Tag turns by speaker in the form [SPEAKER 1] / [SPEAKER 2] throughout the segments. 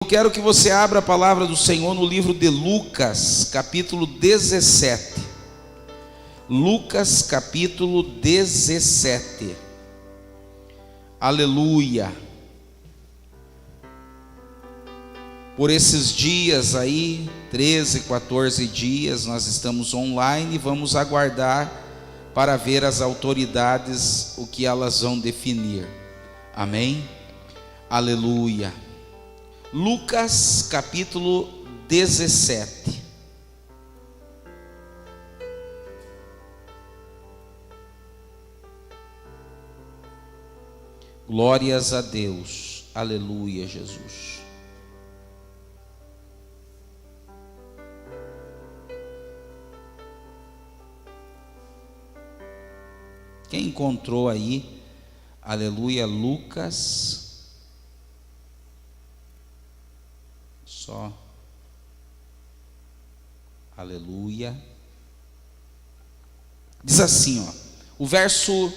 [SPEAKER 1] Eu quero que você abra a palavra do Senhor no livro de Lucas, capítulo 17. Lucas, capítulo 17. Aleluia. Por esses dias aí, 13, 14 dias, nós estamos online e vamos aguardar para ver as autoridades, o que elas vão definir. Amém? Aleluia. Lucas capítulo 17. Glórias a Deus. Aleluia, Jesus. Quem encontrou aí? Aleluia, Lucas. Só. Aleluia. Diz assim, ó. O verso.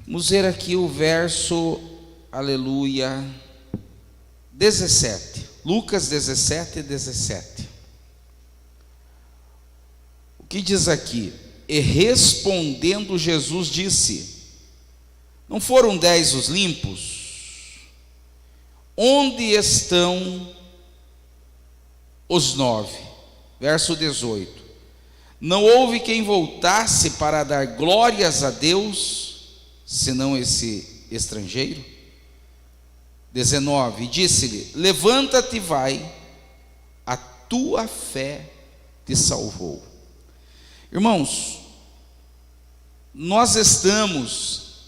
[SPEAKER 1] Vamos ver aqui o verso. Aleluia. 17. Lucas 17, 17. O que diz aqui? E respondendo Jesus disse: não foram 10 os limpos? Onde estão os 9? Verso 18. Não houve quem voltasse para dar glórias a Deus, senão esse estrangeiro? 19. Disse-lhe: levanta-te e vai, a tua fé te salvou. Irmãos, nós estamos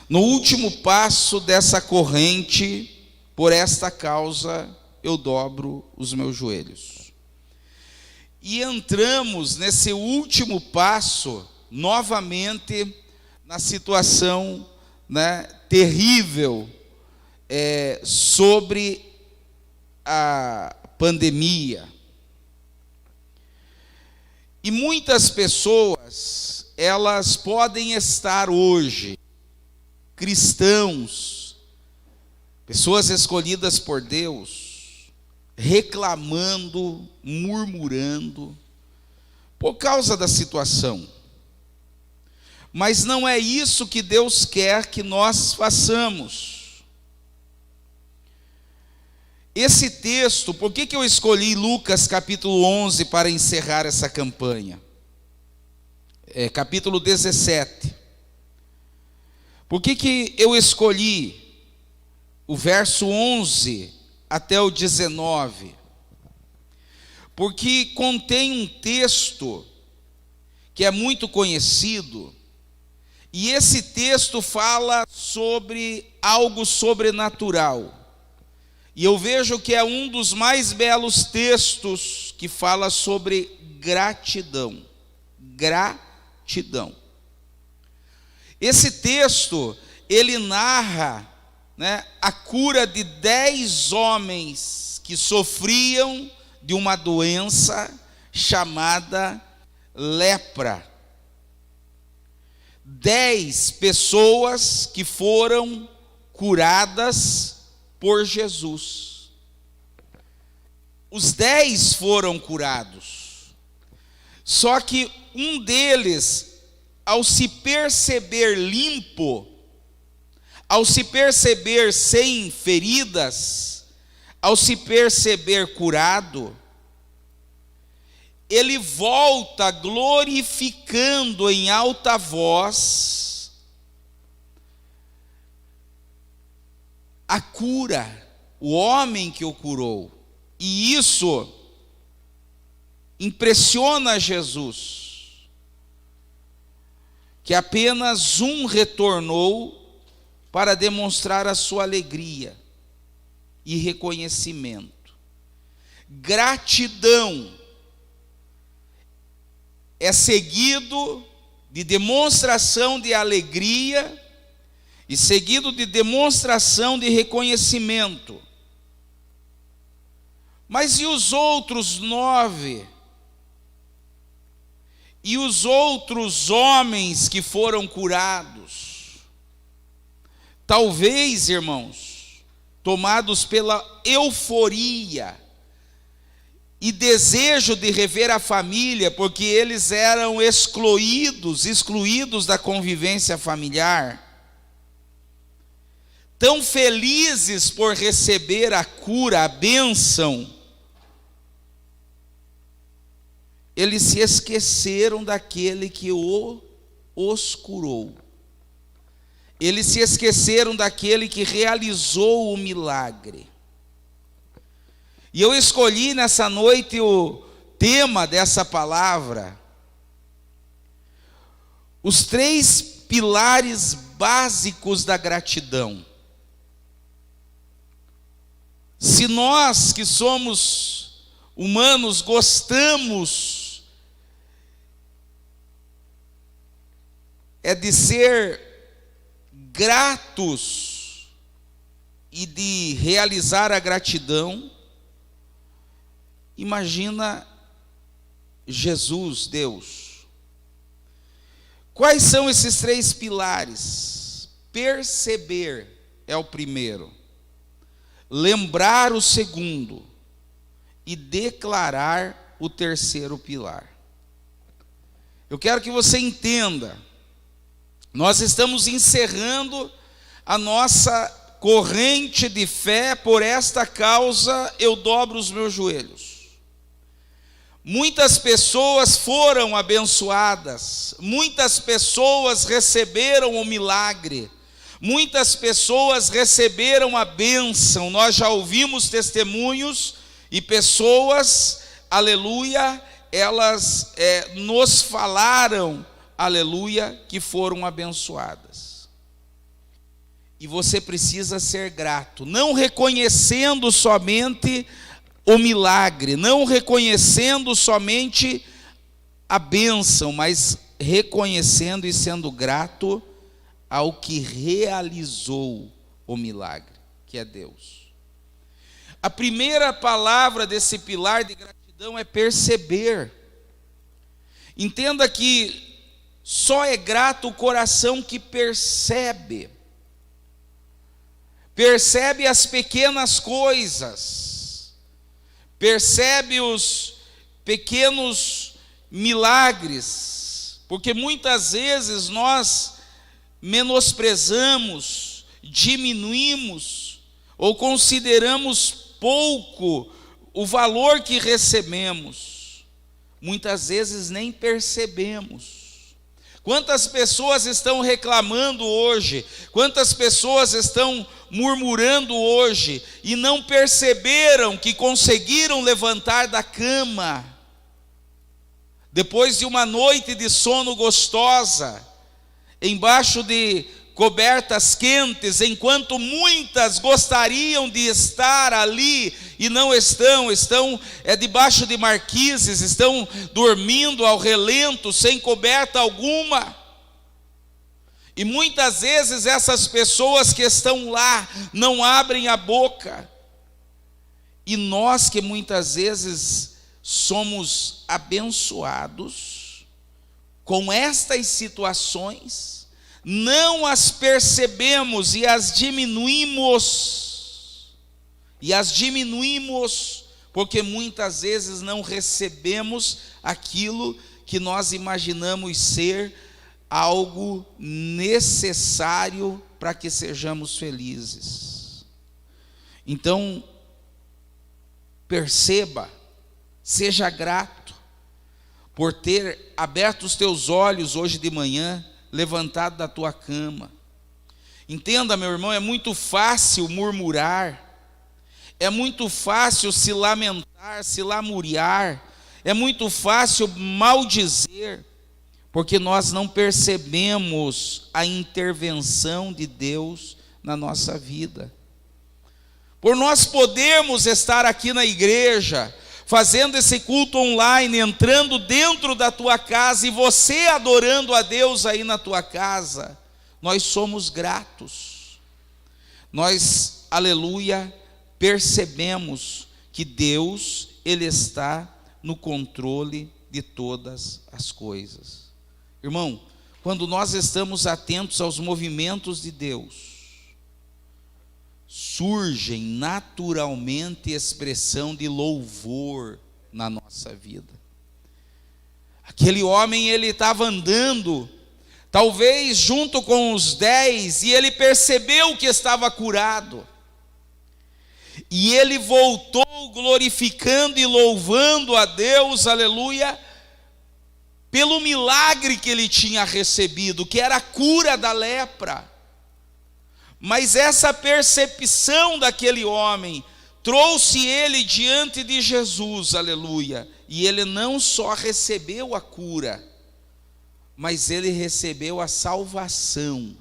[SPEAKER 1] no último passo dessa corrente. Por esta causa eu dobro os meus joelhos. E entramos nesse último passo novamente na situação, terrível sobre a pandemia. E muitas pessoas, elas podem estar hoje, cristãos, pessoas escolhidas por Deus, reclamando, murmurando, por causa da situação. Mas não é isso que Deus quer que nós façamos. Esse texto, por que eu escolhi Lucas capítulo 11 para encerrar essa campanha? Capítulo 17. Por que eu escolhi o verso 11 até o 19? Porque contém um texto que é muito conhecido, e esse texto fala sobre algo sobrenatural. E eu vejo que é um dos mais belos textos que fala sobre gratidão. Gratidão. Esse texto, ele narra a cura de 10 homens que sofriam de uma doença chamada lepra. 10 pessoas que foram curadas por Jesus. Os 10 foram curados. Só que um deles, ao se perceber limpo, ao se perceber sem feridas, ao se perceber curado, ele volta glorificando em alta voz a cura, o homem que o curou. E isso impressiona Jesus, que apenas um retornou para demonstrar a sua alegria e reconhecimento. Gratidão é seguido de demonstração de alegria e seguido de demonstração de reconhecimento. Mas e os outros 9? E os outros homens que foram curados? Talvez, irmãos, tomados pela euforia e desejo de rever a família, porque eles eram excluídos da convivência familiar, tão felizes por receber a cura, a bênção, eles se esqueceram daquele que os curou. Eles se esqueceram daquele que realizou o milagre. E eu escolhi nessa noite o tema dessa palavra, os 3 pilares básicos da gratidão. Se nós que somos humanos gostamos de ser gratos e de realizar a gratidão, imagina Jesus, Deus. Quais são esses 3 pilares? Perceber é o primeiro, lembrar o segundo e declarar o terceiro pilar. Eu quero que você entenda, nós estamos encerrando a nossa corrente de fé. Por esta causa eu dobro os meus joelhos. Muitas pessoas foram abençoadas, muitas pessoas receberam o milagre, muitas pessoas receberam a bênção. Nós já ouvimos testemunhos e pessoas, aleluia, elas nos falaram, aleluia, que foram abençoadas. E você precisa ser grato, não reconhecendo somente o milagre, não reconhecendo somente a bênção, mas reconhecendo e sendo grato ao que realizou o milagre, que é Deus. A primeira palavra desse pilar de gratidão é perceber. Entenda que só é grato o coração que percebe as pequenas coisas, percebe os pequenos milagres, porque muitas vezes nós menosprezamos, diminuímos ou consideramos pouco o valor que recebemos, muitas vezes nem percebemos. Quantas pessoas estão reclamando hoje, quantas pessoas estão murmurando hoje e não perceberam que conseguiram levantar da cama depois de uma noite de sono gostosa, embaixo de cobertas quentes, enquanto muitas gostariam de estar ali e não estão debaixo de marquises, estão dormindo ao relento, sem coberta alguma. E muitas vezes essas pessoas que estão lá não abrem a boca. E nós que muitas vezes somos abençoados com estas situações, não as percebemos e as diminuímos, porque muitas vezes não recebemos aquilo que nós imaginamos ser algo necessário para que sejamos felizes. Então, perceba, seja grato por ter aberto os teus olhos hoje de manhã, levantado da tua cama. Entenda, meu irmão, é muito fácil murmurar, é muito fácil se lamentar, se lamuriar, é muito fácil maldizer, porque nós não percebemos a intervenção de Deus na nossa vida. Por nós podermos estar aqui na igreja, fazendo esse culto online, entrando dentro da tua casa e você adorando a Deus aí na tua casa, nós somos gratos. Nós, aleluia, percebemos que Deus, Ele está no controle de todas as coisas. Irmão, quando nós estamos atentos aos movimentos de Deus, surgem naturalmente expressão de louvor na nossa vida. Aquele homem, ele estava andando, talvez junto com os 10, e ele percebeu que estava curado. E ele voltou glorificando e louvando a Deus, aleluia, pelo milagre que ele tinha recebido, que era a cura da lepra. Mas essa percepção daquele homem trouxe ele diante de Jesus, aleluia. E ele não só recebeu a cura, mas ele recebeu a salvação.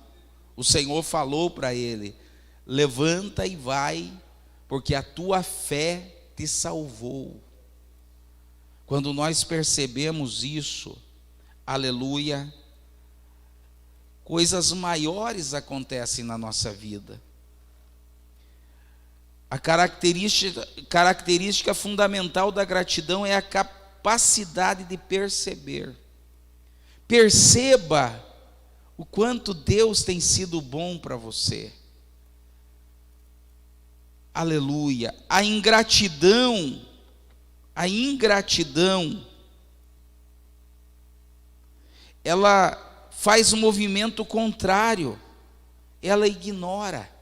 [SPEAKER 1] O Senhor falou para ele: levanta e vai, porque a tua fé te salvou. Quando nós percebemos isso, aleluia, coisas maiores acontecem na nossa vida. A característica fundamental da gratidão é a capacidade de perceber. Perceba o quanto Deus tem sido bom para você. Aleluia. A ingratidão, ela faz um movimento contrário, ela ignora.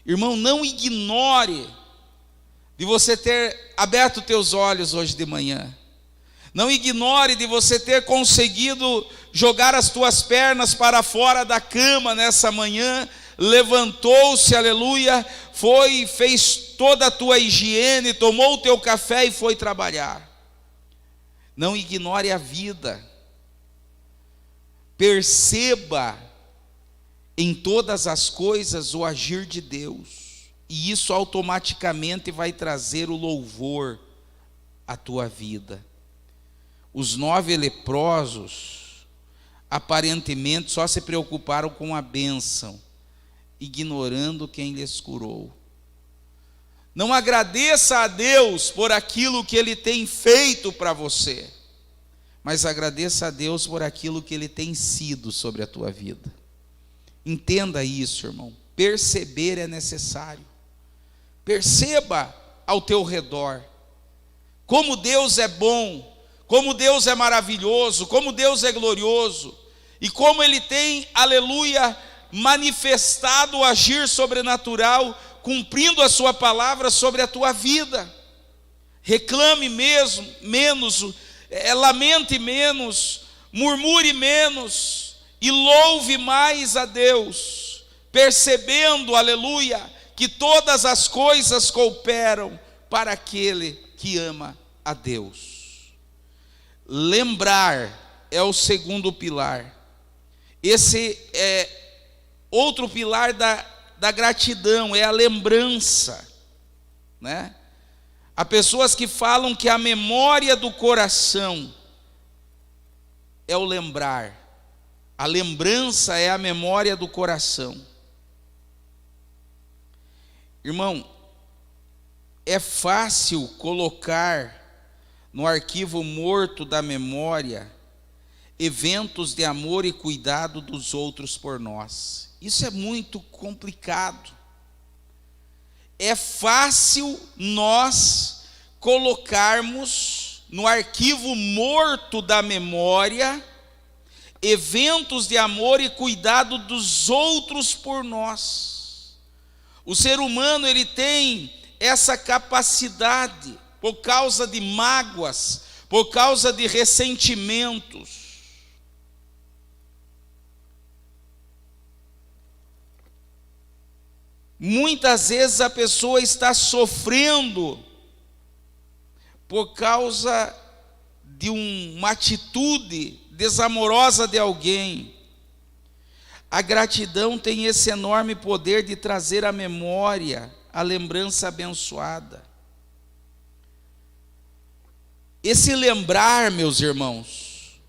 [SPEAKER 1] Irmão, não ignore de você ter aberto teus olhos hoje de manhã. Não ignore de você ter conseguido jogar as tuas pernas para fora da cama nessa manhã, levantou-se, aleluia, foi, fez toda a tua higiene, tomou o teu café e foi trabalhar. Não ignore a vida. Perceba em todas as coisas o agir de Deus, e isso automaticamente vai trazer o louvor à tua vida. Os 9 leprosos aparentemente só se preocuparam com a bênção, ignorando quem lhes curou. Não agradeça a Deus por aquilo que Ele tem feito para você, mas agradeça a Deus por aquilo que Ele tem sido sobre a tua vida. Entenda isso, irmão. Perceber é necessário. Perceba ao teu redor como Deus é bom, como Deus é maravilhoso, como Deus é glorioso, e como Ele tem, aleluia, manifestado o agir sobrenatural, cumprindo a sua palavra sobre a tua vida. Reclame menos, lamente menos, murmure menos, e louve mais a Deus, percebendo, aleluia, que todas as coisas cooperam para aquele que ama a Deus. Lembrar é o segundo pilar. Esse é outro pilar da gratidão, é a lembrança, né? Há pessoas que falam que a memória do coração é o lembrar. A lembrança é a memória do coração. Irmão, é fácil colocar no arquivo morto da memória eventos de amor e cuidado dos outros por nós. Isso é muito complicado. É fácil nós colocarmos no arquivo morto da memória eventos de amor e cuidado dos outros por nós. O ser humano, ele tem essa capacidade, por causa de mágoas, por causa de ressentimentos. Muitas vezes a pessoa está sofrendo por causa de uma atitude desamorosa de alguém. A gratidão tem esse enorme poder de trazer à memória a lembrança abençoada. Esse lembrar, meus irmãos,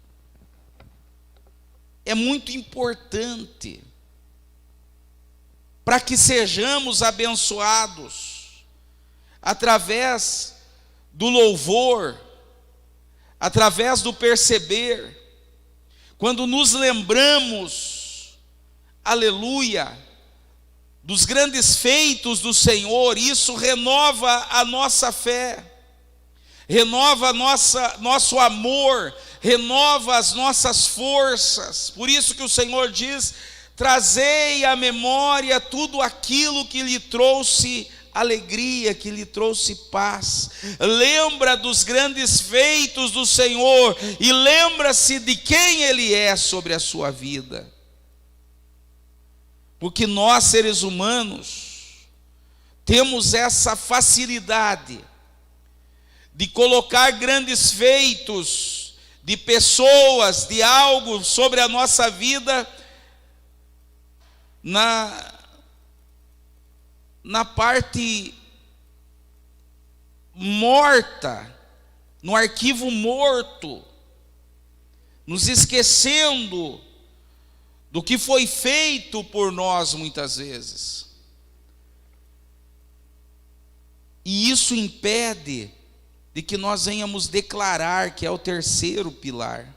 [SPEAKER 1] é muito importante para que sejamos abençoados através do louvor, através do perceber. Quando nos lembramos, aleluia, dos grandes feitos do Senhor, isso renova a nossa fé, renova nosso amor, renova as nossas forças. Por isso que o Senhor diz: trazei à memória tudo aquilo que lhe trouxe alegria, que lhe trouxe paz. Lembra dos grandes feitos do Senhor e lembra-se de quem Ele é sobre a sua vida. Porque nós, seres humanos, temos essa facilidade de colocar grandes feitos de pessoas, de algo sobre a nossa vida na parte morta, no arquivo morto, nos esquecendo do que foi feito por nós muitas vezes. E isso impede de que nós venhamos declarar, que é o terceiro pilar.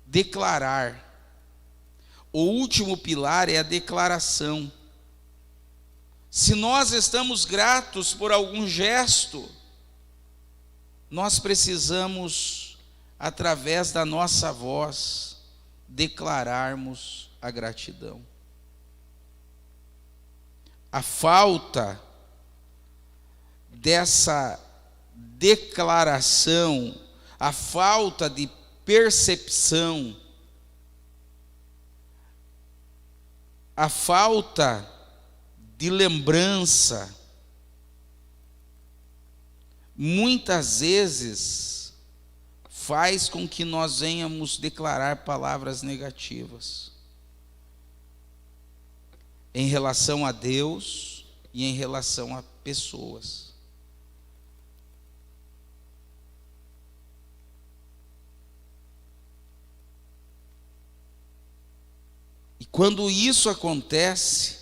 [SPEAKER 1] Declarar. O último pilar é a declaração. Se nós estamos gratos por algum gesto, nós precisamos, através da nossa voz, declararmos a gratidão. A falta dessa declaração, a falta de percepção, a falta de lembrança, muitas vezes faz com que nós venhamos declarar palavras negativas em relação a Deus e em relação a pessoas. E quando isso acontece,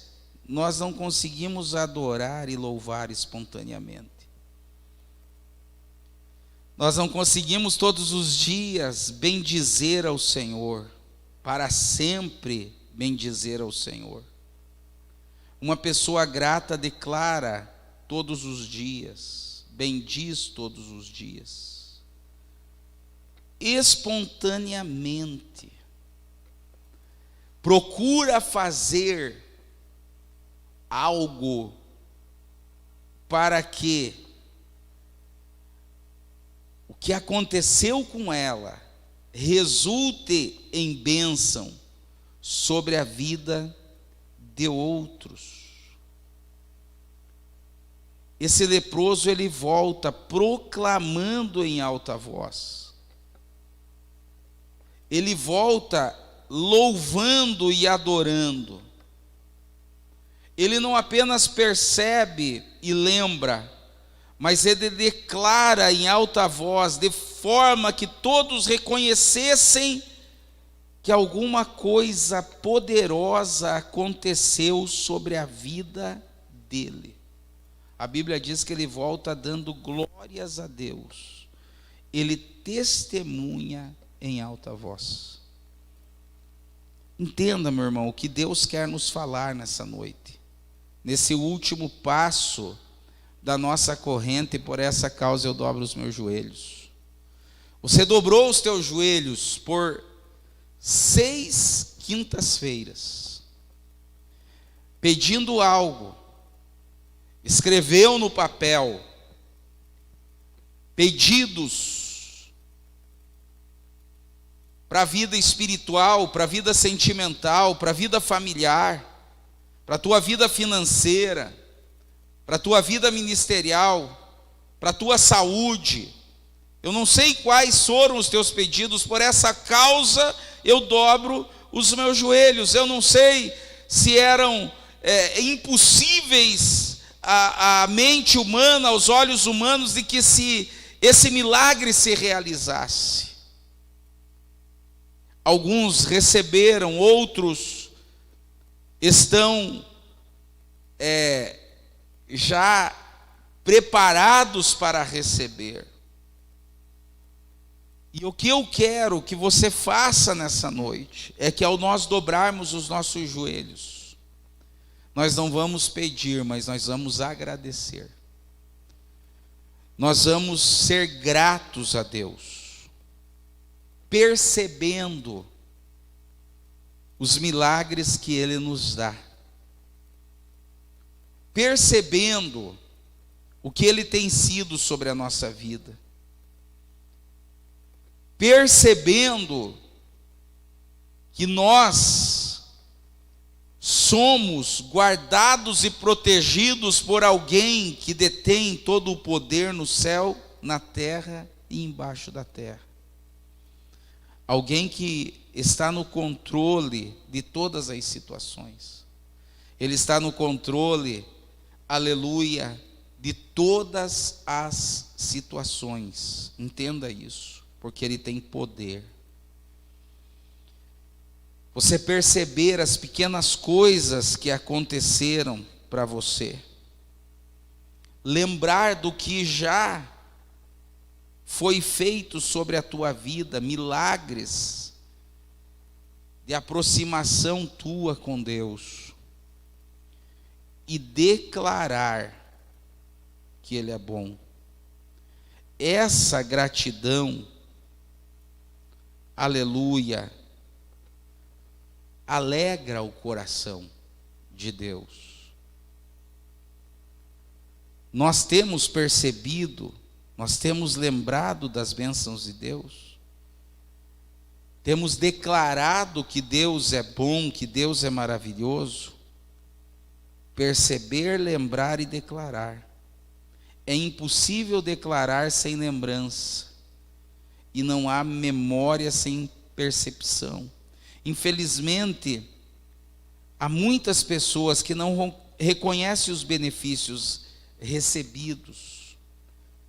[SPEAKER 1] nós não conseguimos adorar e louvar espontaneamente. Nós não conseguimos todos os dias bendizer ao Senhor, para sempre bendizer ao Senhor. Uma pessoa grata declara todos os dias, bendiz todos os dias, espontaneamente. Procura fazer algo para que o que aconteceu com ela resulte em bênção sobre a vida de outros. Esse leproso, ele volta proclamando em alta voz. Ele volta louvando e adorando. Ele não apenas percebe e lembra, mas ele declara em alta voz, de forma que todos reconhecessem que alguma coisa poderosa aconteceu sobre a vida dele. A Bíblia diz que ele volta dando glórias a Deus. Ele testemunha em alta voz. Entenda, meu irmão, o que Deus quer nos falar nessa noite, nesse último passo da nossa corrente. E por essa causa eu dobro os meus joelhos. Você dobrou os teus joelhos por 6 quintas-feiras, pedindo algo, escreveu no papel pedidos para a vida espiritual, para a vida sentimental, para a vida familiar, para a tua vida financeira, para a tua vida ministerial, para a tua saúde. Eu não sei quais foram os teus pedidos, por essa causa eu dobro os meus joelhos. Eu não sei se eram impossíveis à mente humana, aos olhos humanos, de que esse milagre se realizasse. Alguns receberam, outros estão já preparados para receber. E o que eu quero que você faça nessa noite é que, ao nós dobrarmos os nossos joelhos, nós não vamos pedir, mas nós vamos agradecer. Nós vamos ser gratos a Deus, percebendo os milagres que Ele nos dá, percebendo o que Ele tem sido sobre a nossa vida, percebendo que nós somos guardados e protegidos por alguém que detém todo o poder no céu, na terra e embaixo da terra. Alguém que está no controle de todas as situações. Ele está no controle, aleluia, de todas as situações. Entenda isso, porque Ele tem poder. Você perceber as pequenas coisas que aconteceram para você. Lembrar do que já foi feito sobre a tua vida, milagres de aproximação tua com Deus. E declarar que Ele é bom. Essa gratidão, aleluia, alegra o coração de Deus. Nós temos percebido, nós temos lembrado das bênçãos de Deus, temos declarado que Deus é bom, que Deus é maravilhoso. Perceber, lembrar e declarar. É impossível declarar sem lembrança, e não há memória sem percepção. Infelizmente, há muitas pessoas que não reconhecem os benefícios recebidos,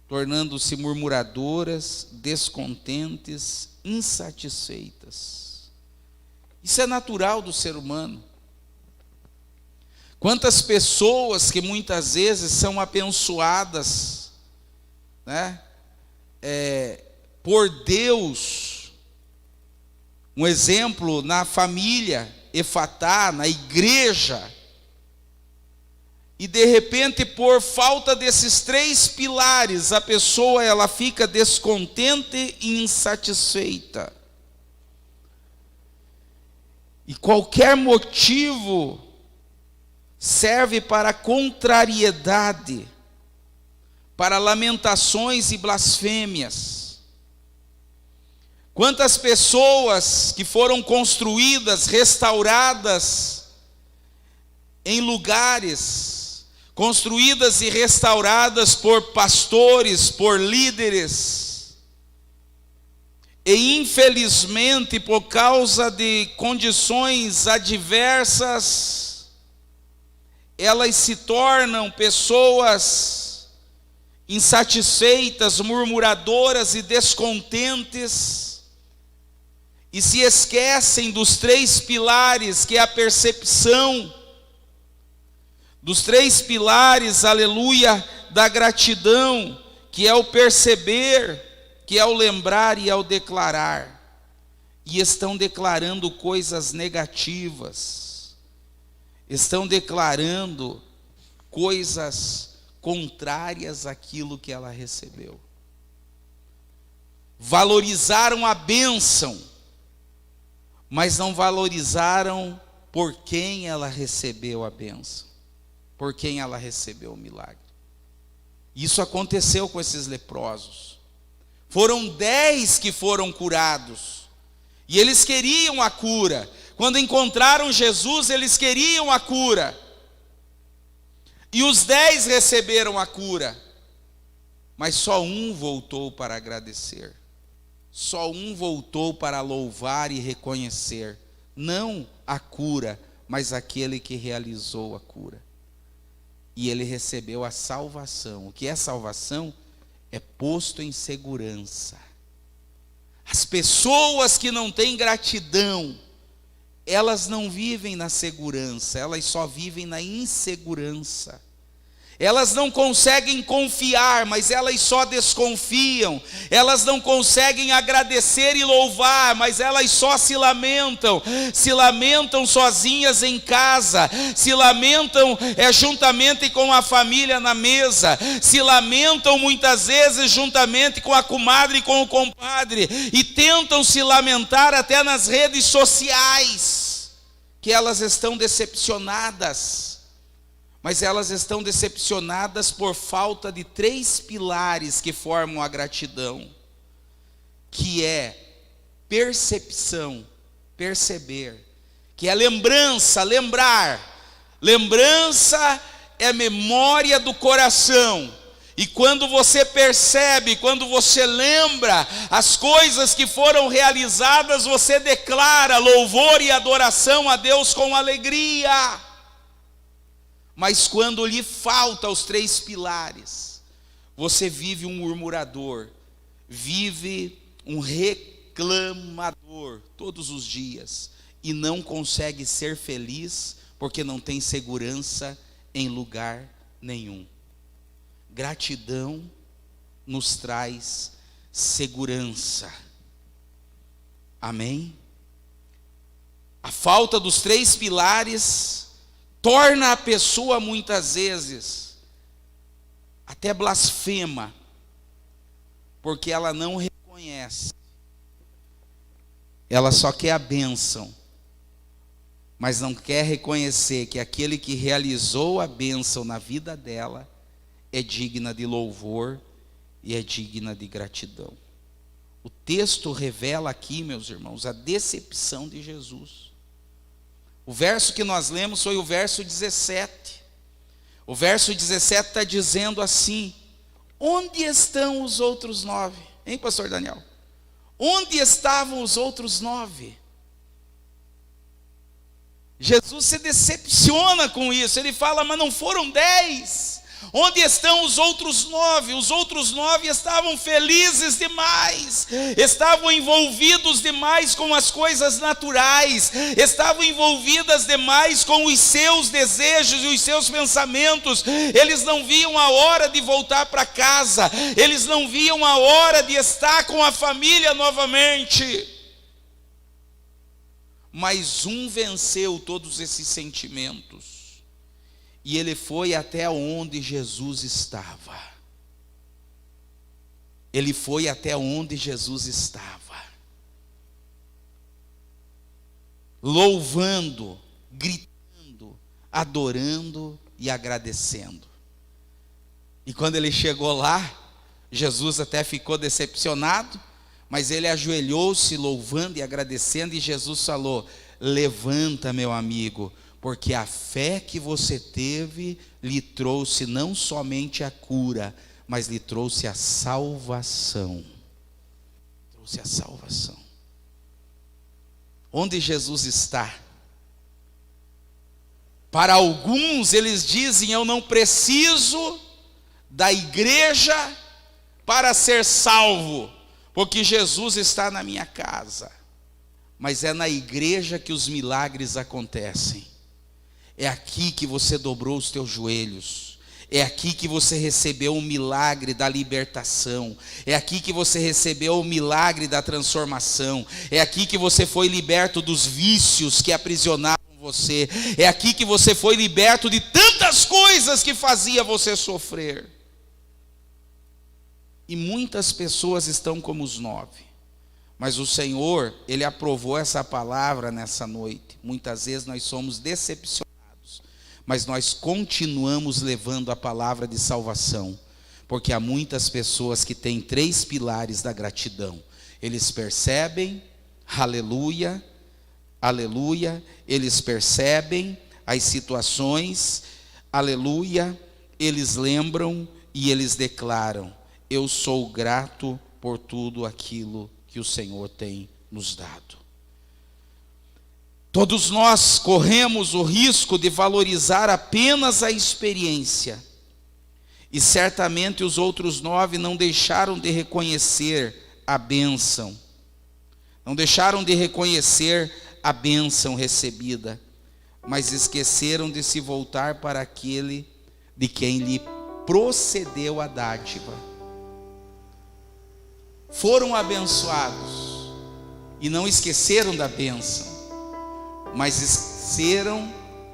[SPEAKER 1] tornando-se murmuradoras, descontentes, insatisfeitas. Isso é natural do ser humano. Quantas pessoas que muitas vezes são abençoadas, né, por Deus. Um exemplo na família Efatá, na igreja, e de repente, por falta desses 3 pilares, a pessoa ela fica descontente e insatisfeita. E qualquer motivo serve para contrariedade, para lamentações e blasfêmias. Quantas pessoas que foram construídas, restauradas em lugares, construídas e restauradas por pastores, por líderes, e infelizmente por causa de condições adversas, elas se tornam pessoas insatisfeitas, murmuradoras e descontentes, e se esquecem dos 3 pilares, que é a percepção, dos 3 pilares, aleluia, da gratidão, que é o perceber, que é o lembrar e é o declarar, e estão declarando coisas negativas, estão declarando coisas contrárias àquilo que ela recebeu. Valorizaram a bênção, mas não valorizaram por quem ela recebeu a bênção, por quem ela recebeu o milagre. Isso aconteceu com esses leprosos. Foram 10 que foram curados, e eles queriam a cura. Quando encontraram Jesus, eles queriam a cura, e os 10 receberam a cura, mas só um voltou para agradecer. Só um voltou para louvar e reconhecer, não a cura, mas aquele que realizou a cura. E ele recebeu a salvação. O que é salvação? É posto em segurança. As pessoas que não têm gratidão, elas não vivem na segurança, elas só vivem na insegurança. Elas não conseguem confiar, mas elas só desconfiam. Elas não conseguem agradecer e louvar, mas elas só se lamentam. Se lamentam sozinhas em casa, se lamentam juntamente com a família na mesa, se lamentam muitas vezes juntamente com a comadre e com o compadre, e tentam se lamentar até nas redes sociais, que elas estão decepcionadas. Mas elas estão decepcionadas por falta de 3 pilares que formam a gratidão, que é percepção, perceber, que é lembrança, lembrar. Lembrança é memória do coração. E quando você percebe, quando você lembra as coisas que foram realizadas, você declara louvor e adoração a Deus com alegria. Mas quando lhe falta os 3 pilares, você vive um murmurador, vive um reclamador todos os dias, e não consegue ser feliz, porque não tem segurança em lugar nenhum. Gratidão nos traz segurança. Amém? A falta dos 3 pilares torna a pessoa muitas vezes até blasfema, porque ela não reconhece. Ela só quer a bênção, mas não quer reconhecer que aquele que realizou a bênção na vida dela é digna de louvor e é digna de gratidão. O texto revela aqui, meus irmãos, a decepção de Jesus. O verso que nós lemos foi o verso 17. O verso 17 está dizendo assim: onde estão os outros 9? Hein, pastor Daniel? Onde estavam os outros 9? Jesus se decepciona com isso. Ele fala, mas não foram 10. Onde estão os outros 9? Os outros 9 estavam felizes demais, estavam envolvidos demais com as coisas naturais, estavam envolvidas demais com os seus desejos e os seus pensamentos. Eles não viam a hora de voltar para casa, eles não viam a hora de estar com a família novamente. Mas um venceu todos esses sentimentos, e ele foi até onde Jesus estava. Ele foi até onde Jesus estava, louvando, gritando, adorando e agradecendo. E quando ele chegou lá, Jesus até ficou decepcionado, mas ele ajoelhou-se louvando e agradecendo, e Jesus falou: levanta, meu amigo, porque a fé que você teve lhe trouxe não somente a cura, mas lhe trouxe a salvação. Trouxe a salvação. Onde Jesus está? Para alguns eles dizem: eu não preciso da igreja para ser salvo, porque Jesus está na minha casa. Mas é na igreja que os milagres acontecem. É aqui que você dobrou os teus joelhos. É aqui que você recebeu o milagre da libertação. É aqui que você recebeu o milagre da transformação. É aqui que você foi liberto dos vícios que aprisionavam você. É aqui que você foi liberto de tantas coisas que fazia você sofrer. E muitas pessoas estão como os 9. Mas o Senhor, Ele aprovou essa palavra nessa noite. Muitas vezes nós somos decepcionados, mas nós continuamos levando a palavra de salvação, porque há muitas pessoas que têm 3 pilares da gratidão. Eles percebem, aleluia, aleluia, eles percebem as situações, aleluia, eles lembram e eles declaram: eu sou grato por tudo aquilo que o Senhor tem nos dado. Todos nós corremos o risco de valorizar apenas a experiência, e certamente os outros 9 não deixaram de reconhecer a bênção, não deixaram de reconhecer a bênção recebida, mas esqueceram de se voltar para aquele de quem lhe procedeu a dádiva. Foram abençoados e não esqueceram da bênção, mas esqueceram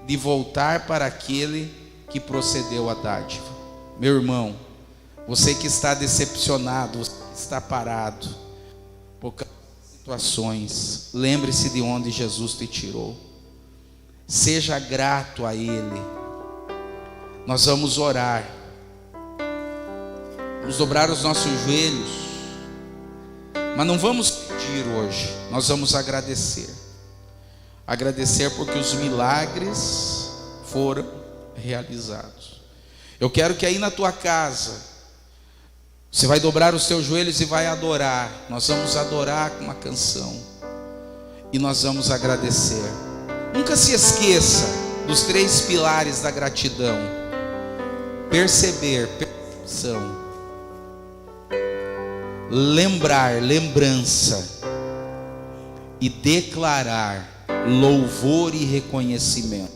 [SPEAKER 1] de voltar para aquele que procedeu a dádiva. Meu irmão, você que está decepcionado, você que está parado por situações, lembre-se de onde Jesus te tirou. Seja grato a Ele. Nós vamos orar, vamos dobrar os nossos joelhos, mas não vamos pedir hoje, nós vamos agradecer. Agradecer porque os milagres foram realizados. Eu quero que aí na tua casa você vai dobrar os teus joelhos e vai adorar. Nós vamos adorar com uma canção e nós vamos agradecer. Nunca se esqueça dos 3 pilares da gratidão: perceber, percepção, lembrar, lembrança, e declarar, louvor e reconhecimento.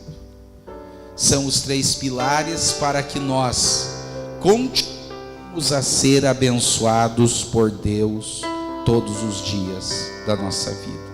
[SPEAKER 1] São os 3 pilares para que nós continuemos a ser abençoados por Deus todos os dias da nossa vida.